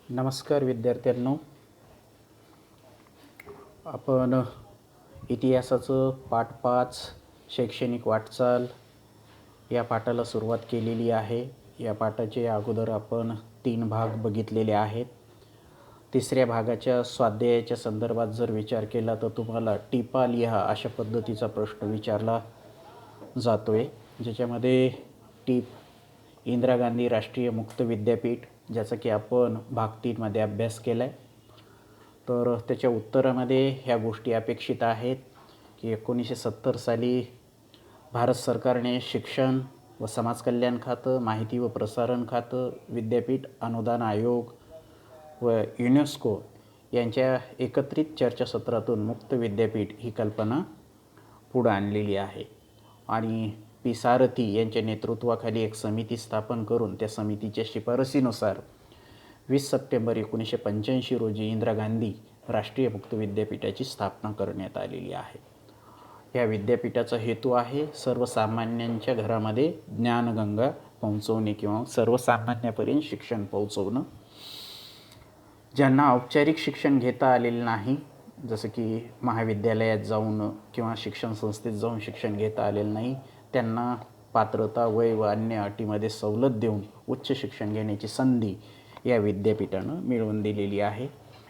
नमस्कार विद्यार्थ्यांनो. आपण इतिहासाचं पाठ 5 शैक्षणिक वाटचाल या पाठाला सुरुवात केलेली आहे. या पाठाचे अगोदर आपण 3 भाग बघितलेले आहेत. तिसऱ्या भागाच्या स्वाध्यायाच्या संदर्भात जर विचार केला तर तुम्हाला टिपा लिहा अशा पद्धतीचा प्रश्न विचारला जातोय, ज्याच्यामध्ये टिप इंदिरा गांधी राष्ट्रीय मुक्त विद्यापीठ, ज्याचा की आपण भाग 3 मध्ये अभ्यास केला आहे. तर त्याच्या उत्तरामध्ये ह्या गोष्टी अपेक्षित आहेत की 1970 साली भारत सरकारने शिक्षण व समाज कल्याण खातं, माहिती व प्रसारण खातं, विद्यापीठ अनुदान आयोग व युनेस्को यांच्या एकत्रित चर्चासत्रातून मुक्त विद्यापीठ ही कल्पना पुढे आणलेली आहे. आणि पी सारथी यांच्या नेतृत्वाखाली एक समिती स्थापन करून त्या समितीच्या शिफारसीनुसार 20 सप्टेंबर 1985 रोजी इंदिरा गांधी राष्ट्रीय मुक्त विद्यापीठाची स्थापना करण्यात आलेली आहे. या विद्यापीठाचा हेतू आहे सर्वसामान्यांच्या घरामध्ये ज्ञानगंगा पोहोचवणे किंवा सर्वसामान्यापर्यंत शिक्षण पोहोचवणं. ज्यांना औपचारिक शिक्षण घेता आलेलं नाही, जसं की महाविद्यालयात जाऊन किंवा शिक्षण संस्थेत जाऊन शिक्षण घेता आलेलं नाही, त्यांना पात्रता, वय व अन्य अटीमध्ये सवलत देऊन उच्च शिक्षण घेण्याची संधी या विद्यापीठानं मिळवून दिलेली आहे.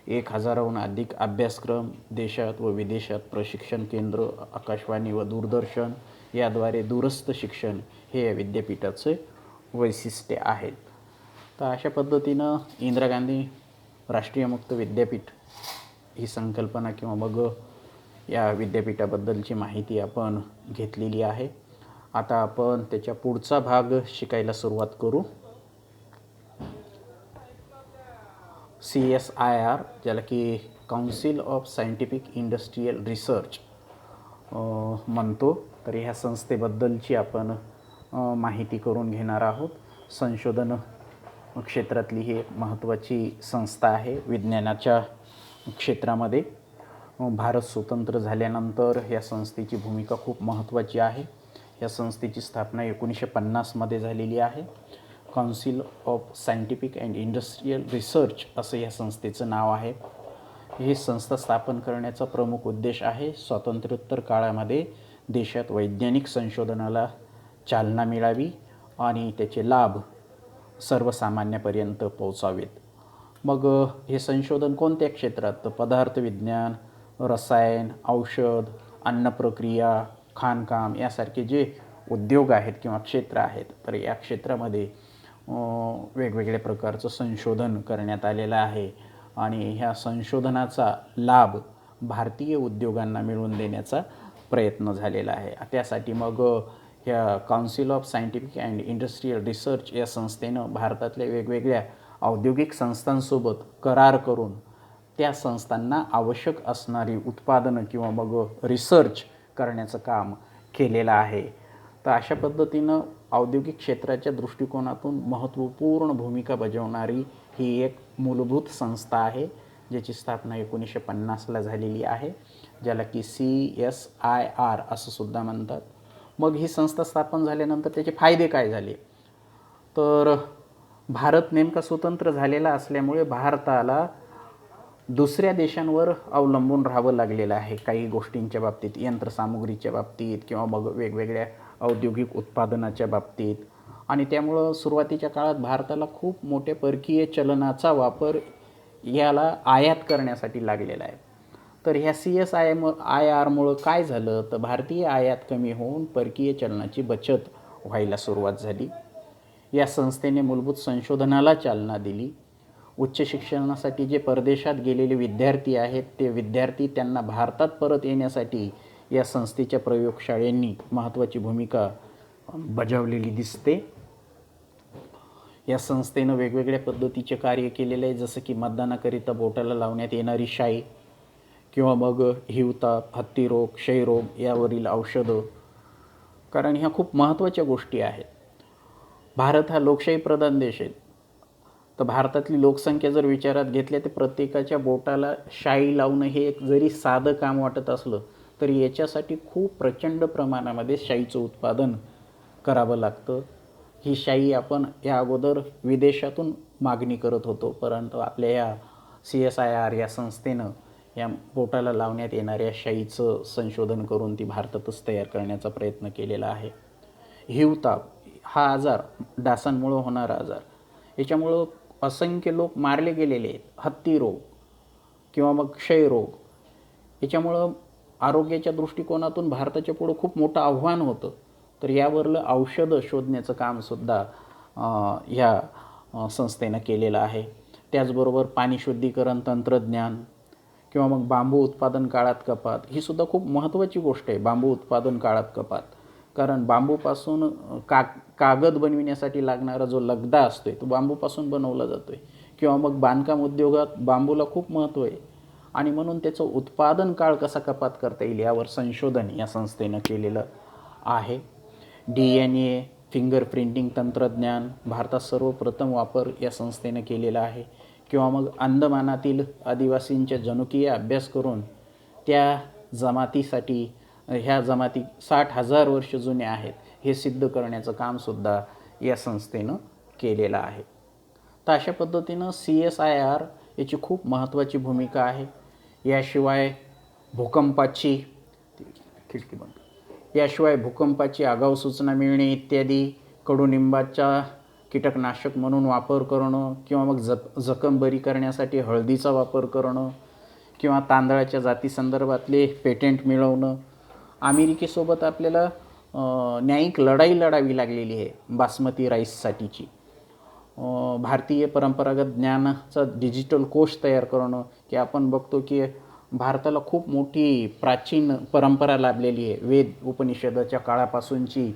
1000हून अधिक अभ्यासक्रम देशात व विदेशात, प्रशिक्षण केंद्र, आकाशवाणी व दूरदर्शन याद्वारे दूरस्थ शिक्षण हे या विद्यापीठाचे वैशिष्ट्य आहेत. तर अशा पद्धतीनं इंदिरा गांधी राष्ट्रीय मुक्त विद्यापीठ ही संकल्पना किंवा मग या विद्यापीठाबद्दलची माहिती आपण घेतलेली आहे. आता आपण त्याच्या पुढचा भाग शिकायला सुरुवात करू. CSIR, ज्याला की council of scientific industrial research म्हणतो. तर ह्या संस्थेबद्दलची आपण माहिती करून घेणार आहोत. संशोधन क्षेत्रातली ही एक महत्त्वाची संस्था आहे विज्ञानाच्या क्षेत्रामध्ये. भारत स्वतंत्र झाल्यानंतर या संस्थेची भूमिका खूप महत्त्वाची आहे. या संस्थेची स्थापना 1950 मध्ये झालेली आहे. Council of scientific and industrial research असं या संस्थेचं नाव आहे. ही संस्था स्थापन करण्याचा प्रमुख उद्देश आहे स्वातंत्र्योत्तर काळामध्ये देशात वैज्ञानिक संशोधनाला चालना मिळावी आणि त्याचे लाभ सर्वसामान्यापर्यंत पोहोचावेत. मग हे संशोधन कोणत्या क्षेत्रात? तर पदार्थ विज्ञान, रसायन, औषध, अन्न प्रक्रिया, खाणकाम यासारखे जे उद्योग आहेत किंवा क्षेत्र आहेत, तर या क्षेत्रामध्ये वेगवेगळ्या प्रकारचं संशोधन करण्यात आलेलं आहे आणि ह्या संशोधनाचा लाभ भारतीय उद्योगांना मिळवून देण्याचा प्रयत्न झालेला आहे. त्यासाठी मग ह्या council of scientific and industrial research या संस्थेनं भारतातल्या वेगवेगळ्या औद्योगिक संस्थांसोबत करार करून त्या संस्थांना आवश्यक असणारी उत्पादनं किंवा मग रिसर्च करण्याचं काम केलेलं आहे. तर अशा पद्धतीनं औद्योगिक क्षेत्राच्या दृष्टिकोनातून महत्त्वपूर्ण भूमिका बजावणारी ही एक मूलभूत संस्था आहे, ज्याची स्थापना 1950ला झालेली आहे, ज्याला की CSIR असं सुद्धा म्हणतात. मग ही संस्था स्थापन झाल्यानंतर त्याचे फायदे काय झाले? तर भारत नेमका स्वतंत्र झालेला असल्यामुळे भारताला दुसऱ्या देशांवर अवलंबून राहावं लागलेलं आहे काही गोष्टींच्या बाबतीत, यंत्रसामुग्रीच्या बाबतीत किंवा मग वेगवेगळ्या औद्योगिक उत्पादनाच्या बाबतीत. आणि त्यामुळं सुरुवातीच्या काळात भारताला खूप मोठ्या परकीय चलनाचा वापर याला आयात करण्यासाठी लागलेला आहे. तर ह्या CSIRमुळं काय झालं? तर भारतीय आयात कमी होऊन परकीय चलनाची बचत व्हायला सुरुवात झाली. या संस्थेने मूलभूत संशोधनाला चालना दिली. उच्च शिक्षणासाठी जे परदेशात गेलेले विद्यार्थी आहेत, ते विद्यार्थी त्यांना भारतात परत येण्यासाठी या संस्थेच्या प्रयोगशाळांनी महत्त्वाची भूमिका बजावलेली दिसते. या संस्थेनं वेगवेगळ्या पद्धतीचे कार्य केलेले आहे, जसं की मतदानाकरिता बोटाला लावण्यात येणारी शाई किंवा मग हिवताप, हत्तीरोग, क्षयरोग यावरील औषधं, कारण ह्या खूप महत्त्वाच्या गोष्टी आहेत. भारत हा लोकशाही प्रधान देश आहे. तर भारतातली लोकसंख्या जर विचारात घेतल्या तर प्रत्येकाच्या बोटाला शाई लावणं हे एक जरी साधं काम वाटत असलं तरी याच्यासाठी खूप प्रचंड प्रमाणामध्ये शाईचं उत्पादन करावं लागतं. ही शाई आपण या अगोदर विदेशातून मागणी करत होतो, परंतु आपल्या या CSIR या संस्थेनं या बोटाला लावण्यात येणाऱ्या शाईचं संशोधन करून ती भारतातच तयार करण्याचा प्रयत्न केलेला आहे. हिवताप हा आजार, डासांमुळं होणारा आजार, याच्यामुळं असंख्य लोक मारले गेलेले आहेत. हत्ती रोग किंवा मग क्षयरोग, याच्यामुळं आरोग्याच्या दृष्टिकोनातून भारताच्या पुढं खूप मोठं आव्हान होतं. तर यावरलं औषधं शोधण्याचं कामसुद्धा ह्या संस्थेनं केलेलं आहे. त्याचबरोबर पाणी शुद्धीकरण तंत्रज्ञान किंवा मग बांबू उत्पादन काळात कपात, ही सुद्धा खूप महत्त्वाची गोष्ट आहे. बांबू उत्पादन काळात कपात, कारण बांबूपासून कागद बनविण्यासाठी लागणारा जो लगदा असतो तो बांबूपासून बनवला जातो आहे. किंवा मग बांधकाम उद्योगात बांबूला खूप महत्त्व आहे आणि म्हणून त्याचं उत्पादन काळ कसा कपात करता येईल यावर संशोधन या संस्थेनं केलेलं आहे. DNA फिंगर प्रिंटिंग तंत्रज्ञान भारतात सर्वप्रथम वापर या संस्थेनं केलेला आहे. किंवा मग अंदमानातील आदिवासींच्या जनुकीय अभ्यास करून त्या जमातीसाठी, ह्या जमाती 60,000 वर्ष जुन्या आहेत हे सिद्ध करण्याचं कामसुद्धा या संस्थेनं केलेलं आहे. तर अशा पद्धतीनं CSIR याची खूप महत्त्वाची भूमिका आहे. याशिवाय भूकंपाची आगाऊ सूचना मिळणे इत्यादी, कडुनिंबाचा कीटकनाशक म्हणून वापर करणं किंवा मग जखम बरी करण्यासाठी हळदीचा वापर करणं किंवा तांदळाच्या जातीसंदर्भातले पेटेंट मिळवणं. अमेरिकेसोबत आपल्याला न्यायिक लढाई लढावी लागलेली आहे बासमती राईससाठीची. भारतीय परंपरागत ज्ञानाचा डिजिटल कोश तयार करणं, की आपण बघतो की भारताला खूप मोठी प्राचीन परंपरा लाभलेली आहे. वेद उपनिषदाच्या काळापासूनची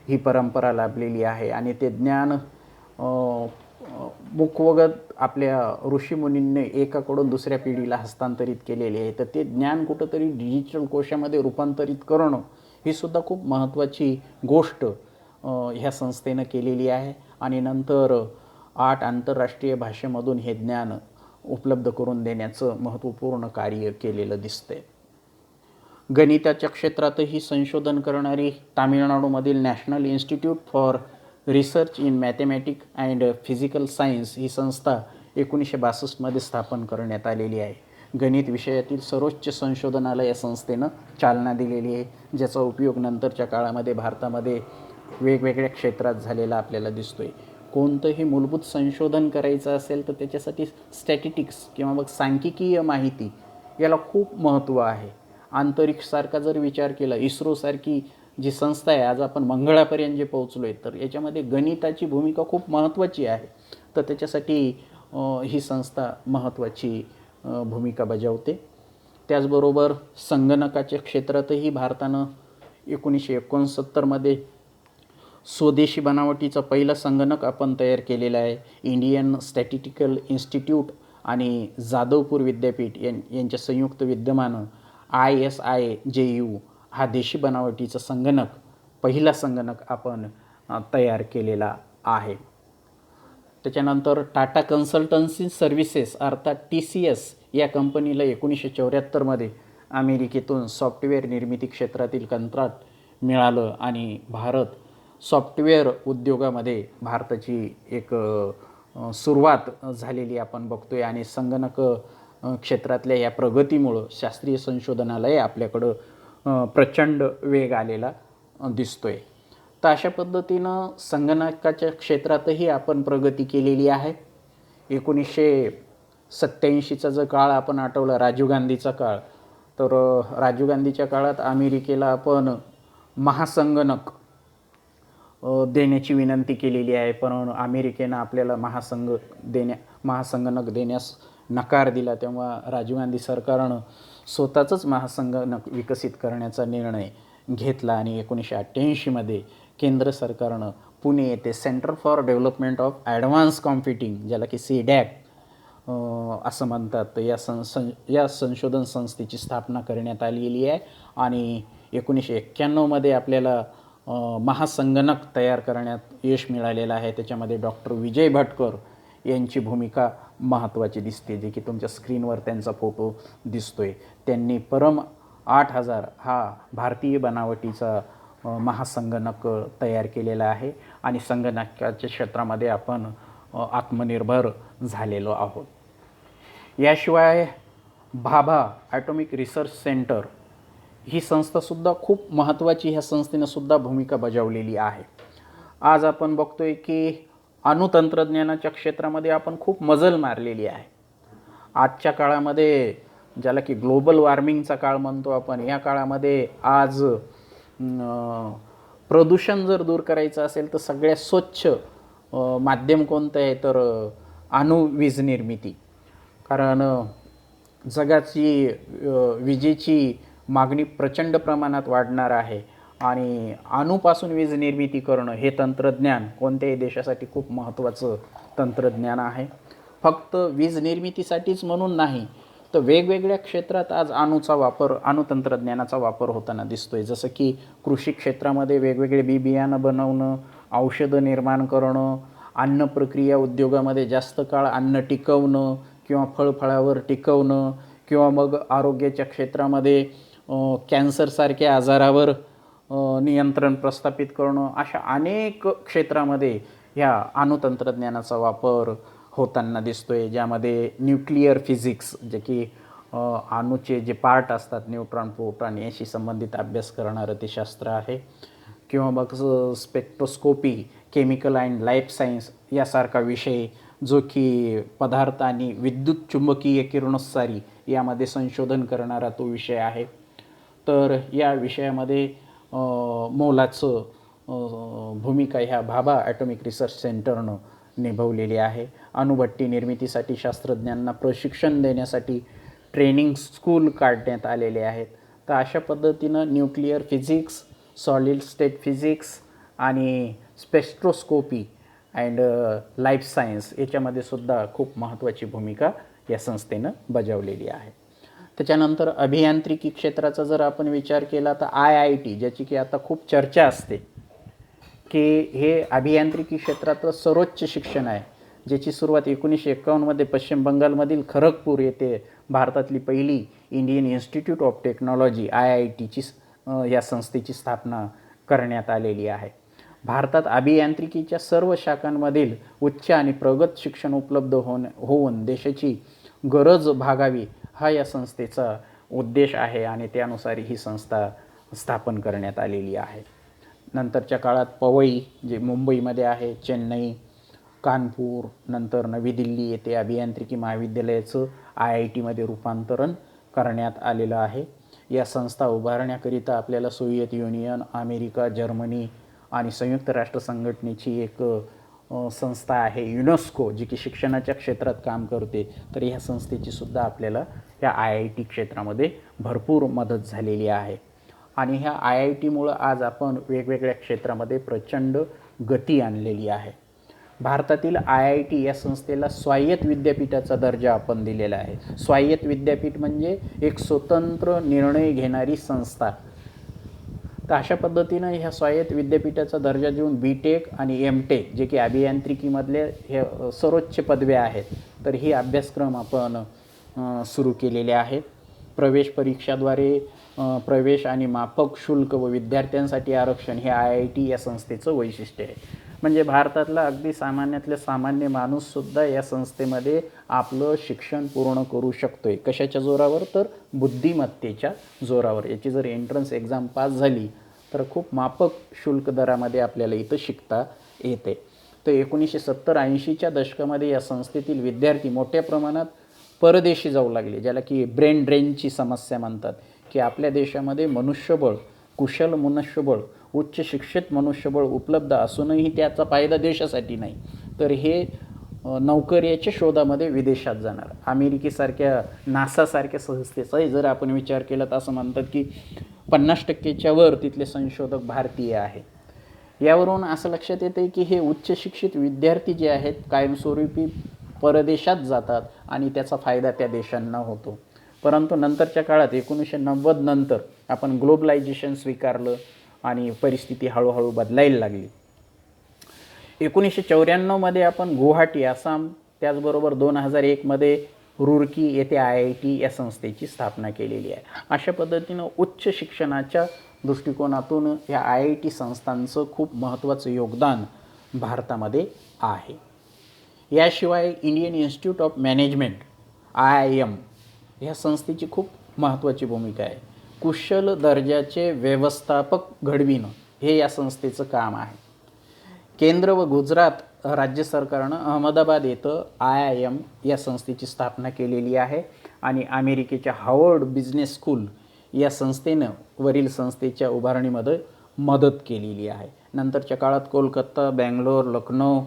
ही परंपरा लाभलेली आहे आणि ते ज्ञान मुखवगत आपल्या ऋषीमुनींनी एकाकडून दुसऱ्या पिढीला हस्तांतरित केलेले आहे. तर ते ज्ञान कुठंतरी डिजिटल कोशामध्ये रूपांतरित करणं ही सुद्धा खूप महत्त्वाची गोष्ट ह्या संस्थेनं केलेली आहे. आणि नंतर 8 आंतरराष्ट्रीय भाषेमधून हे ज्ञान उपलब्ध करून देण्याचं महत्त्वपूर्ण कार्य केलेलं दिसतंय. गणिताच्या क्षेत्रातही संशोधन करणारी तामिळनाडूमधील national institute for research in mathematic and physical science ही संस्था 1962 स्थापन करण्यात आलेली आहे. गणित विषयातील सर्वोच्च संशोधनाला या संस्थेनं चालना दिलेली आहे, ज्याचा उपयोग नंतरच्या काळामध्ये भारतामध्ये वेगवेगळ्या क्षेत्रात झालेला आपल्याला दिसतोय. कोणतंही मूलभूत संशोधन करायचं असेल तर त्याच्यासाठी स्टॅटिस्टिक्स किंवा मग सांख्यिकीय माहिती याला खूप महत्त्व आहे. अंतरिक्षासारखा जर विचार केला, इस्रोसारखी जी संस्था आहे, आज आपण मंगळापर्यंत जे पोहोचलो आहे, तर याच्यामध्ये गणिताची भूमिका खूप महत्त्वाची आहे. तर त्याच्यासाठी ही संस्था महत्त्वाची भूमिका बजावते. त्याचबरोबर संगणकाच्या क्षेत्रातही भारतानं 1969 स्वदेशी बनावटीचा पहिला संगणक आपण तयार केलेला आहे. इंडियन स्टॅटिस्टिकल इन्स्टिट्यूट आणि जाधवपूर विद्यापीठ यांच्या संयुक्त विद्यमानं ISIJU हा देशी बनावटीचा संगणक, पहिला संगणक आपण तयार केलेला आहे. त्याच्यानंतर टाटा कन्सल्टन्सी सर्व्हिसेस अर्थात TCS या कंपनीला 1974 अमेरिकेतून सॉफ्टवेअर निर्मिती क्षेत्रातील कंत्राट मिळालं आणि भारत सॉफ्टवेअर उद्योगामध्ये भारताची एक सुरुवात झालेली आपण बघतोय. आणि संगणक क्षेत्रातल्या या प्रगतीमुळं शास्त्रीय संशोधनालाही आपल्याकडं प्रचंड वेग आलेला दिसतोय. तर अशा पद्धतीनं संगणकाच्या क्षेत्रातही आपण प्रगती केलेली आहे. 1987चा जो काळ आपण आठवला, राजीव गांधीचा काळ, तर राजीव गांधीच्या काळात अमेरिकेला आपण महासंगणक देण्याची विनंती केलेली आहे, पण अमेरिकेनं आपल्याला महासंगणक देण्यास नकार दिला. तेव्हा राजीव गांधी सरकारनं स्वतःचंच महासंगणक विकसित करण्याचा निर्णय घेतला आणि 1988 केंद्र सरकारनं पुणे येथे centre for development of advance computing, ज्याला की CDAC असं म्हणतात, तर या संशोधन संस्थेची स्थापना करण्यात आलेली आहे. आणि 1991 आपल्याला महासंगणक तयार करण्यात यश मिळालेलं आहे. त्याच्यामध्ये डॉक्टर विजय भटकर यांची भूमिका महत्त्वाची दिसते, जे की तुमच्या स्क्रीनवर त्यांचा फोटो दिसतोय. त्यांनी परम 8000 हा भारतीय बनावटीचा महासंगणक तयार केलेला आहे आणि संगणकाच्या क्षेत्रामध्ये आपण आत्मनिर्भर झालेलो आहोत. याशिवाय भाभा ॲटॉमिक रिसर्च सेंटर ही संस्थासुद्धा खूप महत्त्वाची, ह्या संस्थेनंसुद्धा भूमिका बजावलेली आहे. आज आपण बघतोय की अणुतंत्रज्ञानाच्या क्षेत्रामध्ये आपण खूप मजल मारलेली आहे. आजच्या काळामध्ये ज्याला की ग्लोबल वॉर्मिंगचा काळ म्हणतो आपण, या काळामध्ये आज प्रदूषण जर दूर करायचं असेल तर सगळ्यात स्वच्छ माध्यम कोणतं आहे तर अणुवीज निर्मिती. कारण जगाची विजेची मागणी प्रचंड प्रमाणात वाढणार आहे आणि अणूपासून वीज निर्मिती करणं हे तंत्रज्ञान कोणत्याही देशासाठी खूप महत्त्वाचं तंत्रज्ञान आहे. फक्त वीज निर्मितीसाठीच म्हणून नाही तर वेगवेगळ्या क्षेत्रात आज अणुतंत्रज्ञानाचा वापर होताना दिसतोय. जसं की कृषी क्षेत्रामध्ये वेगवेगळे बियाणं बनवणं, औषधं निर्माण करणं, अन्न प्रक्रिया उद्योगामध्ये जास्त काळ अन्न टिकवणं किंवा फळफळावर टिकवणं, किंवा मग आरोग्याच्या क्षेत्रामध्ये कॅन्सरसारख्या आजारावर नियंत्रण प्रस्थापित करणं, अशा अनेक क्षेत्रामध्ये ह्या अणुतंत्रज्ञानाचा वापर होताना दिसतोय. ज्यामध्ये न्यूक्लिअर फिजिक्स, जे की अणूचे जे पार्ट असतात, न्यूट्रॉन, प्रोटॉन याशी संबंधित अभ्यास करणारं ते शास्त्र आहे. किंवा मग spectroscopy, chemical and life science यासारखा विषय, जो की पदार्थ आणि विद्युत चुंबकीय किरणोत्सारी यामध्ये संशोधन करणारा तो विषय आहे. तर या विषयामध्ये मोलाचं भूमिका ह्या भाभा ॲटॉमिक रिसर्च सेंटरनं निभवलेली आहे. अणुभट्टी निर्मितीसाठी शास्त्रज्ञांना प्रशिक्षण देण्यासाठी ट्रेनिंग स्कूल काढण्यात आलेले आहेत. तर अशा पद्धतीनं nuclear physics, solid state physics आणि स्पेक्ट्रोस्कोपी अँड लाईफ सायन्स याच्यामध्ये सुद्धा खूप महत्त्वाची भूमिका या संस्थेनं बजावलेली आहे. त्याच्यानंतर अभियांत्रिकी क्षेत्राचा जर आपण विचार केला तर IIT, ज्याची की आता खूप चर्चा असते की हे अभियांत्रिकी क्षेत्रातलं सर्वोच्च शिक्षण आहे, ज्याची सुरुवात 1951मध्ये पश्चिम बंगालमधील खरगपूर येथे भारतातली पहिली इंडियन इन्स्टिट्यूट ऑफ टेक्नॉलॉजी IITची या संस्थेची स्थापना करण्यात आलेली आहे. भारतात अभियांत्रिकीच्या सर्व शाखांमधील उच्च आणि प्रगत शिक्षण उपलब्ध होऊन देशाची गरज भागावी हा या संस्थेचा उद्देश आहे आणि त्यानुसार ही संस्था स्थापन करण्यात आलेली आहे. नंतरच्या काळात पवई, जे मुंबईमध्ये आहे, चेन्नई, कानपूर, नंतर नवी दिल्ली येथे अभियांत्रिकी महाविद्यालयाचं IITमध्ये रूपांतरण करण्यात आलेलं आहे. या संस्था उभारण्याकरिता आपल्याला सोव्हिएत युनियन, अमेरिका, जर्मनी आणि संयुक्त राष्ट्र संघटनेची एक संस्था आहे युनेस्को, जी की शिक्षणाच्या क्षेत्रात काम करते. तर ह्या संस्थेची सुद्धा आपल्याला या IIT क्षेत्रामध्ये भरपूर मदत झालेली आहे. आणि ह्या IITमुळं आज आपण वेगवेगळ्या क्षेत्रामध्ये प्रचंड गती आणलेली आहे. भारतातील IIT या संस्थेला स्वायत्त विद्यापीठाचा दर्जा आपण दिलेला आहे. स्वायत्त विद्यापीठ म्हणजे एक स्वतंत्र निर्णय घेणारी संस्था. तर अशा पद्धतीनं ह्या स्वायत्त विद्यापीठाचा दर्जा देऊन BTech आणि MTech, जे की अभियांत्रिकीमधले हे सर्वोच्च पदव्या आहेत, तर ही अभ्यासक्रम आपण सुरू केलेले आहेत. प्रवेश परीक्षाद्वारे प्रवेश आणि माफक शुल्क व विद्यार्थ्यांसाठी आरक्षण हे IIT या संस्थेचं वैशिष्ट्य आहे. म्हणजे भारतातला अगदी सामान्यातल्या सामान्य माणूससुद्धा या संस्थेमध्ये आपलं शिक्षण पूर्ण करू शकतो आहे. कशाच्या जोरावर तर बुद्धिमत्तेच्या जोरावर. याची जर एंट्रन्स एक्झाम पास झाली तर खूप माफक शुल्क दरामध्ये आपल्याला इथं शिकता येते. तर 1970-80च्या दशकामध्ये या संस्थेतील विद्यार्थी मोठ्या प्रमाणात परदेशी जाऊ लागले, ज्याला की ब्रेन ड्रेनची समस्या म्हणतात. की आपल्या देशामध्ये मनुष्यबळ, कुशल मनुष्यबळ, उच्च शिक्षित मनुष्यबळ उपलब्ध असूनही त्याचा फायदा देशासाठी नाही, तर हे नोकऱ्याच्या शोधामध्ये विदेशात जाणार. अमेरिकेसारख्या नासासारख्या संस्थेचाही जर आपण विचार केला तर असं म्हणतात की 50%च्या वर तिथले संशोधक भारतीय आहेत. यावरून असं लक्षात येते की हे उच्च शिक्षित विद्यार्थी जे आहेत कायमस्वरूपी परदेशात जातात आणि त्याचा फायदा त्या देशांना होतो. परंतु नंतरच्या काळात 1990 नंतर आपण ग्लोबलायझेशन स्वीकारलं आणि परिस्थिती हळूहळू बदलायला लागली. 1994मध्ये आपण गुवाहाटी, आसाम, त्याचबरोबर 2001मध्ये रुरकी येथे IIT या संस्थेची स्थापना केलेली आहे. अशा पद्धतीनं उच्च शिक्षणाच्या दृष्टिकोनातून ह्या IIT संस्थांचं खूप महत्त्वाचं योगदान भारतामध्ये आहे. याशिवाय Indian institute of management IIM ह्या संस्थेची खूप महत्त्वाची भूमिका आहे. कुशल दर्जाचे व्यवस्थापक घडविणं हे या संस्थेचं काम आहे. केंद्र व गुजरात राज्य सरकारनं अहमदाबाद येथं IIM या संस्थेची स्थापना केलेली आहे आणि अमेरिकेच्या हार्वर्ड बिझनेस स्कूल या संस्थेनं वरील संस्थेच्या उभारणीमध्ये मदत केलेली आहे. नंतरच्या काळात कोलकाता, बँगलोर, लखनौ,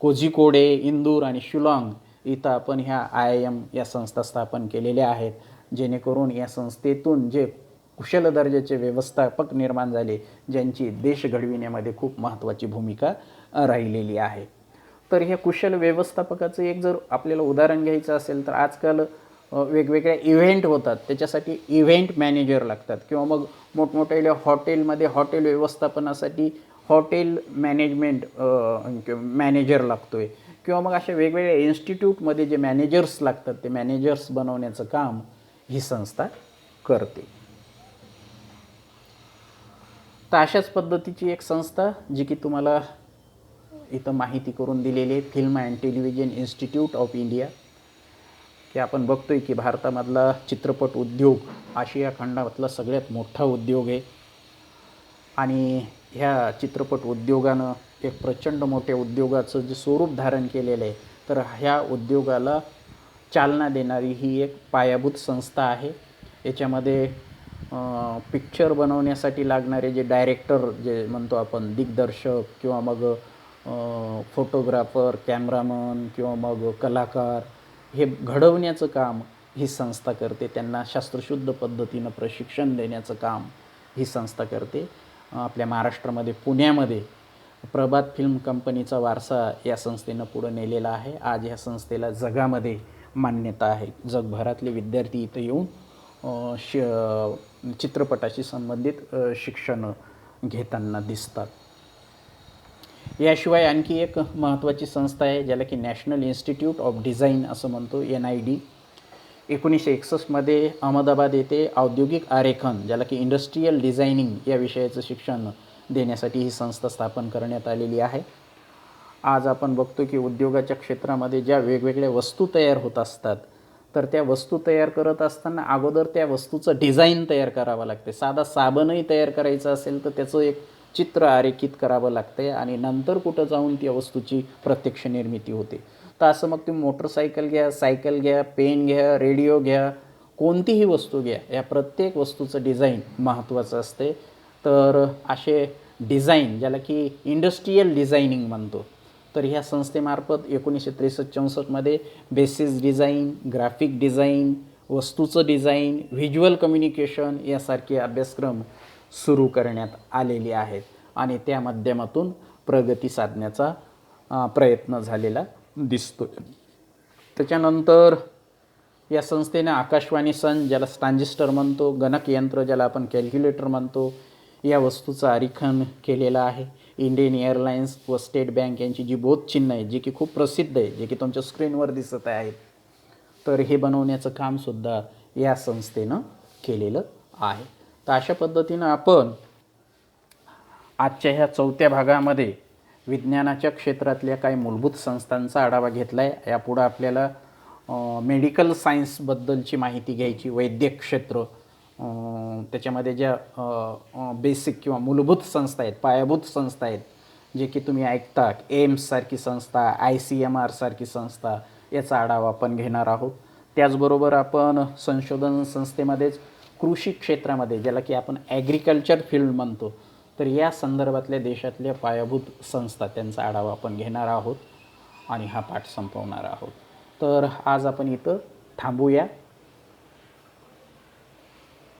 कोझिकोडे, इंदूर आणि शिलाँग इथं आपण ह्या IIM या संस्था स्थापन केलेल्या आहेत, जेणेकरून या संस्थेतून जे कुशल दर्जाचे व्यवस्थापक निर्माण झाले, ज्यांची देश घडविण्यामध्ये खूप महत्त्वाची भूमिका राहिलेली आहे. तर ह्या कुशल व्यवस्थापकाचं एक जर आपल्याला उदाहरण घ्यायचं असेल तर आजकाल वेगवेगळे इव्हेंट होतात, त्याच्यासाठी इव्हेंट मॅनेजर लागतात किंवा मग मोठमोठ्या हॉटेलमध्ये हॉटेल व्यवस्थापनासाठी हॉटेल मॅनेजमेंट मॅनेजर लागतो आहे किंवा मग अशा वेगवेगळ्या इन्स्टिट्यूटमध्ये जे मॅनेजर्स लागतात ते मॅनेजर्स बनवण्याचं काम ही संस्था करते. तर अशाच पद्धतीची एक संस्था जी की तुम्हाला इथं माहिती करून दिलेली आहे, film and television institute of India, की आपण बघतोय की भारतामधला चित्रपट उद्योग आशिया खंडातला सगळ्यात मोठा उद्योग आहे आणि ह्या चित्रपट उद्योगानं एक प्रचंड मोठ्या उद्योगाचं जे स्वरूप धारण केलेलं आहे, तर ह्या उद्योगाला चालना देणारी ही एक पायाभूत संस्था आहे. याच्यामध्ये पिक्चर बनवण्यासाठी लागणारे जे डायरेक्टर जे म्हणतो आपण, दिग्दर्शक किंवा मग फोटोग्राफर, कॅमेरामन किंवा मग कलाकार हे घडवण्याचं काम ही संस्था करते. त्यांना शास्त्रशुद्ध पद्धतीनं प्रशिक्षण देण्याचं काम ही संस्था करते. आपल्या महाराष्ट्रामध्ये पुण्यामध्ये प्रभात फिल्म कंपनीचा वारसा या संस्थेनं पुढं नेलेला आहे. आज या संस्थेला जगामध्ये मान्यता आहे. जगभरातले विद्यार्थी इथं येऊन चित्रपटाशी संबंधित शिक्षण घेताना दिसतात. याशिवाय आणखी एक महत्त्वाची संस्था आहे ज्याला की नॅशनल इन्स्टिट्यूट ऑफ डिझाईन असं म्हणतो, NID. 1961मध्ये अहमदाबाद येथे औद्योगिक आरेखन ज्याला की इंडस्ट्रीयल डिझायनिंग या विषयाचं शिक्षण देण्यासाठी ही संस्था स्थापन करण्यात आलेली आहे. आज आपण बघतो की उद्योगाच्या क्षेत्रामध्ये ज्या वेगवेगळ्या वस्तू तयार होत असतात, तर त्या वस्तू तयार करत असताना अगोदर त्या वस्तूचं डिझाईन तयार करावं लागते. साधा साबणही तयार करायचा असेल तर त्याचं एक चित्र आरेखित करावं लागते आणि नंतर कुठं जाऊन त्या वस्तूची प्रत्यक्ष निर्मिती होते. तर असं मग तुम्ही मोटरसायकल घ्या, सायकल घ्या, पेन घ्या, रेडिओ घ्या, कोणतीही वस्तू घ्या, या प्रत्येक वस्तूचं डिझाईन महत्त्वाचं असते. तर असे डिझाईन ज्याला की इंडस्ट्रीयल डिझायनिंग म्हणतो, तर ह्या संस्थेमार्फत 1963-64मध्ये बेसिस डिझाईन, ग्राफिक डिझाईन, वस्तूचं डिझाईन, व्हिज्युअल कम्युनिकेशन यासारखे अभ्यासक्रम सुरू करण्यात आलेले आहेत आणि त्या माध्यमातून प्रगती साधण्याचा प्रयत्न झालेला दिसतो. त्याच्यानंतर या संस्थेने आकाशवाणी सन ज्याला ट्रान्झिस्टर म्हणतो, गणकयंत्र ज्याला आपण कॅल्क्युलेटर म्हणतो, या वस्तूचं आरेखन केलेलं आहे. इंडियन एअरलाइन्स व स्टेट बँक यांची जी बोधचिन्ह आहे जी की खूप प्रसिद्ध आहे, जे की तुमच्या स्क्रीनवर दिसत आहेत, तर हे बनवण्याचं कामसुद्धा या संस्थेनं केलेलं आहे. तर अशा पद्धतीनं आपण आजच्या ह्या 4थ्या भागामध्ये विज्ञानाच्या क्षेत्रातल्या काही मूलभूत संस्थांचा आढावा घेतला आहे. यापुढं आपल्याला मेडिकल सायन्सबद्दलची माहिती घ्यायची, वैद्यक क्षेत्र, त्याच्यामध्ये ज्या बेसिक किंवा मूलभूत संस्था आहेत, पायाभूत संस्था आहेत, जे की तुम्ही ऐकता, एम्स सारखी संस्था, ICMR सारखी संस्था, याचा आढावा आपण घेणार आहोत. त्याचबरोबर आपण संशोधन संस्थेमध्येच कृषी क्षेत्रामध्ये ज्याला की आपण ॲग्रिकल्चर फील्ड म्हणतो, तर या संदर्भातल्या देशातल्या पायाभूत संस्था त्यांचा आढावा आपण घेणार आहोत आणि हा पाठ संपवणार आहोत. तर आज आपण इथं थांबूया.